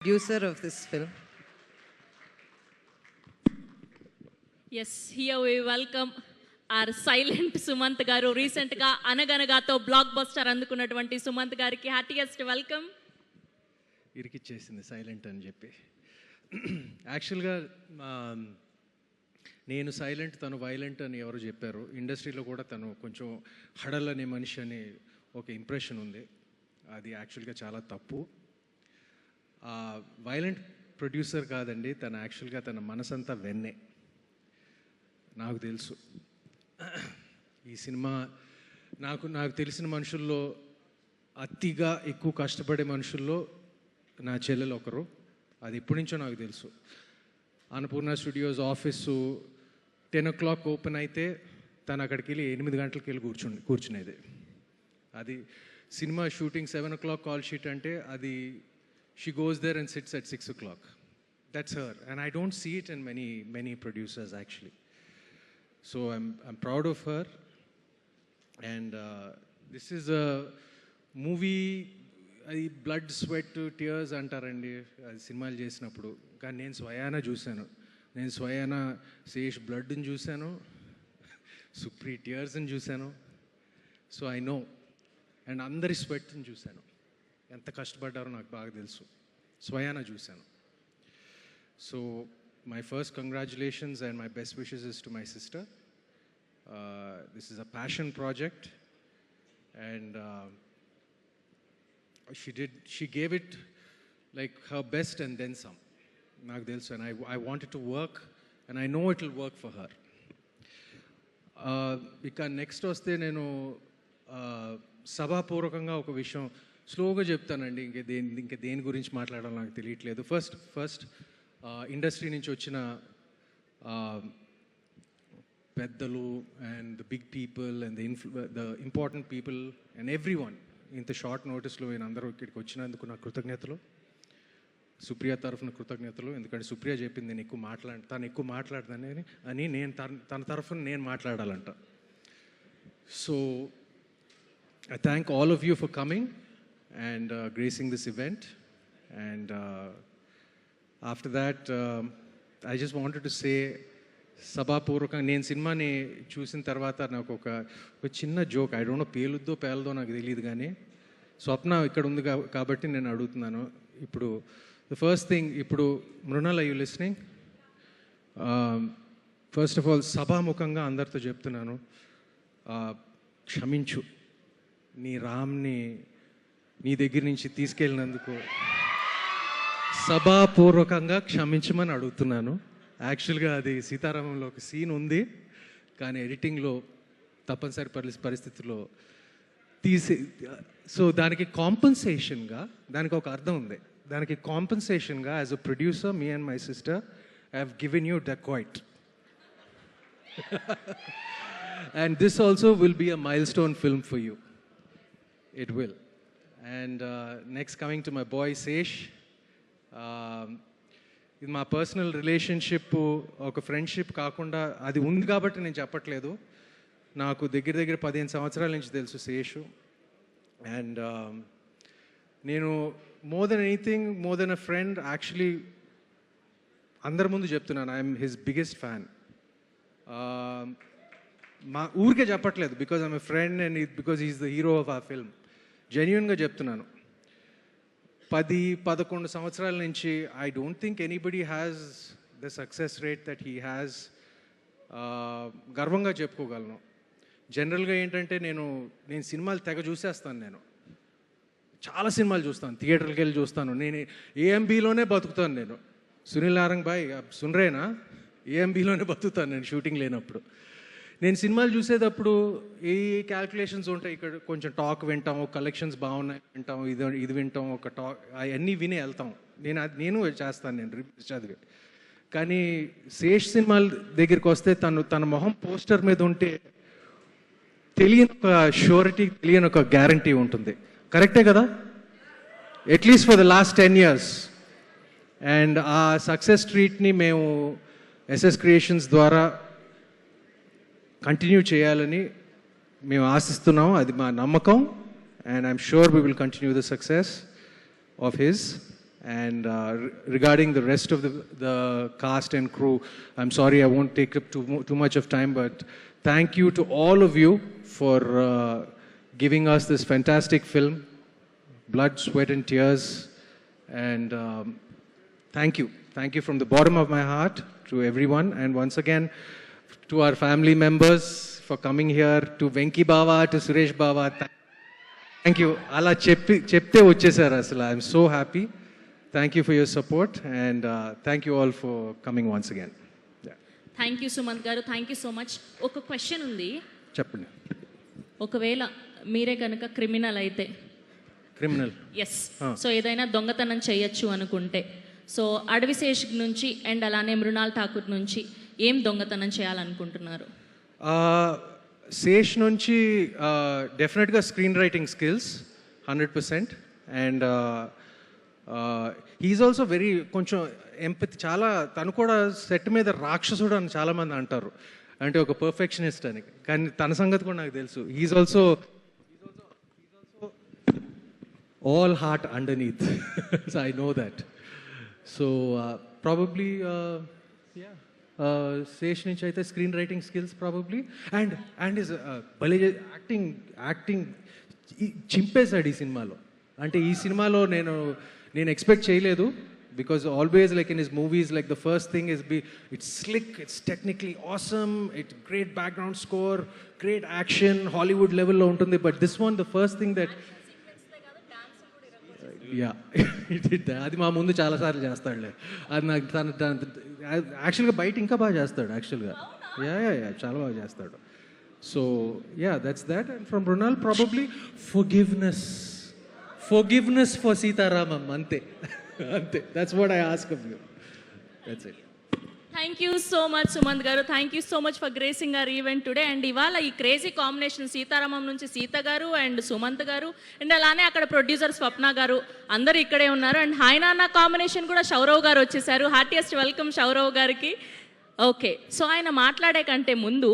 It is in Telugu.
Producer of this film. Yes, here we welcome our silent Sumant garu. Recent ga Anaganagato blockbuster అందుకున్నటువంటి Sumanth గారికి హార్టియెస్ట్ వెల్కమ్. ఇరికిచ్చేసింది సైలెంట్ అని చెప్పి. యాక్చువల్గా నేను సైలెంట్, తను వైలెంట్ అని ఎవరు చెప్పారు. ఇండస్ట్రీలో కూడా తను కొంచెం హడల్ అనే మనిషి అని ఒక ఇంప్రెషన్ ఉంది. అది యాక్చువల్గా చాలా తప్పు. వైలెంట్ ప్రొడ్యూసర్ కాదండి తను. యాక్చువల్గా తన మనసంతా వెన్నే. నాకు తెలుసు ఈ సినిమా నాకు తెలిసిన మనుషుల్లో అతిగా ఎక్కువ కష్టపడే మనుషుల్లో నా చెల్లెలు ఒకరు. అది ఎప్పటి నుంచో నాకు తెలుసు. Annapurna studios office 10 o'clock open అయితే తను అక్కడికి వెళ్ళి 8 గంటలకి వెళ్ళి కూర్చునేది. అది cinema shooting 7 o'clock call sheet అంటే అది she goes there and sits at 6 o'clock. That's her, and I don't see it in many producers actually. So I'm proud of her, and this is a movie. Blood, sweat, tears అంటారండి అది సినిమాలు చేసినప్పుడు. కానీ నేను స్వయానా చూశాను. నేను స్వయానా శేష్ బ్లడ్ని చూశాను, సుప్రీ టీయర్స్ని చూశాను. So I know. అండ్ అందరి స్వెట్ని చూశాను. ఎంత కష్టపడ్డారో నాకు బాగా తెలుసు. స్వయానా చూశాను. So my first congratulations and my best wishes is to my sister. This is a passion project and she gave it like her best and then some. నాకు తెలుసు. and I want it to work and I know it will work for her. ఇక నెక్స్ట్ వస్తే నేను సభాపూర్వకంగా ఒక విషయం స్లోగా చెప్తానండి. ఇంకా దేని గురించి మాట్లాడాలో నాకు తెలియట్లేదు. ఫస్ట్ ఇండస్ట్రీ నుంచి వచ్చిన పెద్దలు and the big people and the important people and everyone, ఇంత షార్ట్ నోటీస్లో అందరూ ఇక్కడికి వచ్చినందుకు నా కృతజ్ఞతలు. సుప్రియ తరఫున కృతజ్ఞతలు. ఎందుకంటే సుప్రియ చెప్పింది నేను తను ఎక్కువ మాట్లాడతానని అని నేను తన తరఫున నేను మాట్లాడాలంట. So I thank all of you for coming and gracing this event. And after that, I just wanted to say, సభాపూర్వకంగా నేను సినిమాని చూసిన తర్వాత నాకు ఒక చిన్న జోక్, ఐ డోంట్ నో పేలుద్దో పేలదో నాకు తెలియదు, కానీ స్వప్న ఇక్కడ ఉంది కాబట్టి నేను అడుగుతున్నాను. ఇప్పుడు ద ఫస్ట్ థింగ్, ఇప్పుడు Mrunal, you listening? First of all సభాముఖంగా అందరితో చెప్తున్నాను, క్షమించు. నీ రామ్ని నీ దగ్గర నుంచి తీసుకెళ్ళినందుకు సభాపూర్వకంగా క్షమించమని అడుగుతున్నాను. యాక్చువల్గా అది సీతారామంలో ఒక సీన్ ఉంది, కానీ ఎడిటింగ్లో తప్పనిసరి పరిస్థితుల్లో సో దానికి కాంపన్సేషన్గా, దానికి ఒక అర్థం ఉంది. దానికి కాంపన్సేషన్గా as a producer, me and my sister I have given you Dacoit. And this also will be a milestone film for you. It will. And next, coming to my boy Sesh. ఇది మా పర్సనల్ రిలేషన్షిప్, ఒక ఫ్రెండ్షిప్ కాకుండా అది ఉంది కాబట్టి నేను చెప్పట్లేదు. నాకు దగ్గర 15 సంవత్సరాల నుంచి తెలుసు శేషు. అండ్ నేను more than anything, more than a friend, actually అందరి ముందు చెప్తున్నాను, ఐఎమ్ హిస్ బిగ్గెస్ట్ ఫ్యాన్. మా ఊరికే చెప్పట్లేదు, because I'm a friend and because is the hero of ఆ ఫిల్మ్. జెన్యున్గా చెప్తున్నాను. 10-11 సంవత్సరాల నుంచి I don't think anybody has the success rate that he has. గర్వంగా చెప్పుకోగలను. జనరల్గా ఏంటంటే నేను సినిమాలు తెగ చూసేస్తాను. నేను చాలా సినిమాలు చూస్తాను, థియేటర్కి వెళ్ళి చూస్తాను. నేను ఏఎంబీలోనే బతుకుతాను. నేను సునీల్ నారంగ్ బాయ్ సున్రేనా ఏఎంబీలోనే బతుకుతాను నేను షూటింగ్ లేనప్పుడు. నేను సినిమాలు చూసేటప్పుడు ఏ క్యాల్కులేషన్స్ ఉంటాయి, ఇక్కడ కొంచెం టాక్ వింటాం, కలెక్షన్స్ బాగున్నాయి వింటాం, ఇది వింటాం, ఒక టాక్ అవన్నీ విని వెళ్తాం. నేను చేస్తాను, నేను రివ్యూస్ చదివి. కానీ శేష్ సినిమాల దగ్గరికి వస్తే తన మొహం పోస్టర్ మీద ఉంటే తెలియని ఒక షూరిటీ, తెలియని ఒక గ్యారంటీ ఉంటుంది. కరెక్టే కదా? At least for the last 10 years. And ఆ సక్సెస్ స్ట్రీట్ని మేము ఎస్ఎస్ క్రియేషన్స్ ద్వారా కంటిన్యూ చేయాలని మేము ఆశిస్తున్నాం. అది మా నమ్మకం. And I'm sure we will continue the success of his. And regarding the rest of the cast and crew, I'm sorry I won't take up too much of time, but thank you to all of you for giving us this fantastic film, blood, sweat and tears. And thank you from the bottom of my heart to everyone. And once again, to our family members for coming here, to Venki Bava, to Suresh Bava, thank you. Ala chepte vachesar asla. I'm so happy. Thank you for your support, and thank you all for coming once again. Yeah. Thank you Sumanth garu, thank you so much. ఒక క్వశ్చన్ ఉంది. చెప్పండి. ఒకవేళ మీరే కనుక క్రిమినల్ అయితే, క్రిమినల్, ఎస్, సో ఏదైనా దొంగతనం చేయొచ్చు అనుకుంటే, సో అడవిశేష్ నుంచి అండ్ అలానే మృణాల్ ఠాకూర్ నుంచి ఏం దొంగతనం చేయాలనుకుంటున్నారు? శేష్ నుంచి డెఫినెట్గా screen writing skills 100%. And he's also very కొంచెం ఎంపతి, చాలా తను కూడా సెట్ మీద రాక్షసుడు అని చాలామంది అంటారు, అంటే ఒక పర్ఫెక్షనిస్ట్ అని. కానీ తన సంగతి కూడా నాకు తెలుసు. He's also all heart underneath. So I know that. So probably Sesh nunchi aithe screen writing skills probably, and his acting చింపేశాడు ఈ సినిమాలో. అంటే ఈ సినిమాలో నేను ఎక్స్పెక్ట్ చేయలేదు, because always like in his movies, like the first thing is it's slick, it's technically awesome, it's great background score, great action, Hollywood level lo untundi. But this one, the first thing that yeah అది మా ముందు చాలాసార్లు చేస్తాడులే. అది నాకు తన యాక్చువల్గా బయట ఇంకా బాగా చేస్తాడు యాక్చువల్గా. యా చాలా బాగా చేస్తాడు. So yeah, that's that. And from Mrunal probably forgiveness for Sita Ramam. అంతే, that's what I ask of you. That's it. Thank you so much Sumanth garu, thank you so much for gracing our event today. And ఇవాళ ఈ క్రేజీ కాంబినేషన్ సీతారామం నుంచి సీత గారు అండ్ సుమంత్ గారు, అండ్ అలానే అక్కడ ప్రొడ్యూసర్ స్వప్న గారు అందరూ ఇక్కడే ఉన్నారు. అండ్ హాయ్ నాన్న కాంబినేషన్ కూడా శౌరవ్ గారు వచ్చేసారు. హార్టియెస్ట్ వెల్కమ్ శౌరవ్ గారికి. ఓకే, సో ఆయన మాట్లాడే కంటే ముందు